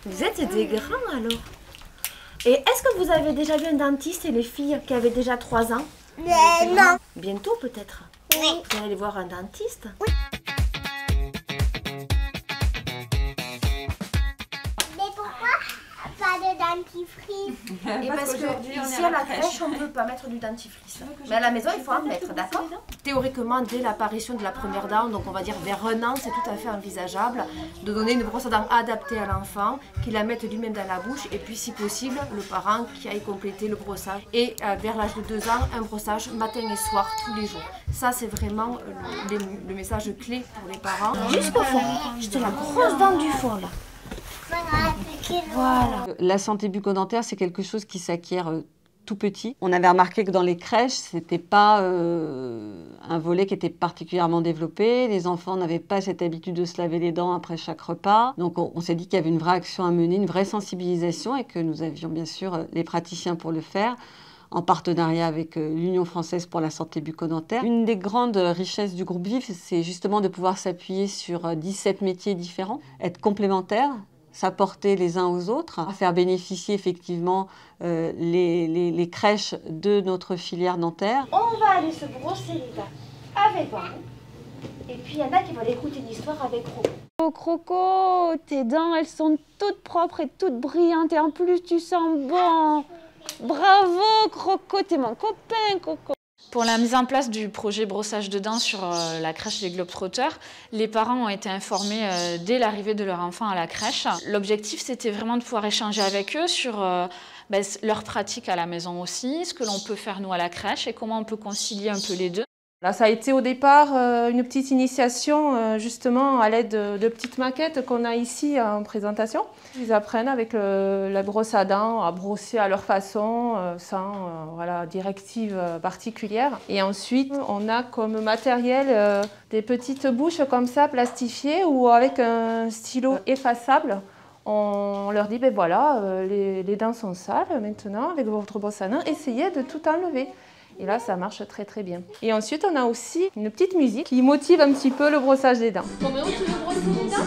Vous êtes des grands alors. Et est-ce que vous avez déjà vu un dentiste et les filles qui avaient déjà 3 ans? Non. Bientôt peut-être. Oui. Vous allez aller voir un dentiste? Oui. Mais pourquoi pas de dentifrice? Et parce que ici à la crèche, on ne peut pas mettre du dentifrice. Mais à la maison, il faut en mettre, d'accord? Théoriquement, dès l'apparition de la première dent, donc on va dire vers 1 an, c'est tout à fait envisageable de donner une brosse à dents adaptée à l'enfant, qu'il la mette lui-même dans la bouche, et puis si possible, le parent qui aille compléter le brossage. Et vers l'âge de 2 ans, un brossage matin et soir, tous les jours. Ça, c'est vraiment le message clé pour les parents. Jusqu'au fond, c'était la grosse dent du fond là. Voilà. La santé bucco-dentaire, c'est quelque chose qui s'acquiert tout petit. On avait remarqué que dans les crèches, ce n'était pas un volet qui était particulièrement développé. Les enfants n'avaient pas cette habitude de se laver les dents après chaque repas. Donc on s'est dit qu'il y avait une vraie action à mener, une vraie sensibilisation et que nous avions bien sûr les praticiens pour le faire, en partenariat avec l'Union française pour la santé bucco-dentaire. Une des grandes richesses du groupe VIV, c'est justement de pouvoir s'appuyer sur 17 métiers différents, être s'apporter les uns aux autres, faire bénéficier effectivement les crèches de notre filière dentaire. On va aller se brosser les dents avec Bambou. Et puis il y en a qui vont aller écouter une histoire avec Croco. Oh Croco, tes dents elles sont toutes propres et toutes brillantes et en plus tu sens bon. Bravo Croco, t'es mon copain Coco. Pour la mise en place du projet brossage de dents sur la crèche des Globetrotters, les parents ont été informés dès l'arrivée de leur enfant à la crèche. L'objectif, c'était vraiment de pouvoir échanger avec eux sur leur pratique à la maison aussi, ce que l'on peut faire nous à la crèche et comment on peut concilier un peu les deux. Là, ça a été au départ une petite initiation justement à l'aide de petites maquettes qu'on a ici en présentation. Ils apprennent avec la brosse à dents à brosser à leur façon, sans directive particulière. Et ensuite, on a comme matériel des petites bouches comme ça plastifiées ou avec un stylo effaçable. On leur dit, ben voilà, les dents sont sales maintenant avec votre brosse à dents, essayez de tout enlever. Et là, ça marche très très bien. Et ensuite, on a aussi une petite musique qui motive un petit peu le brossage des dents. Comment tu veux brosser les dents ?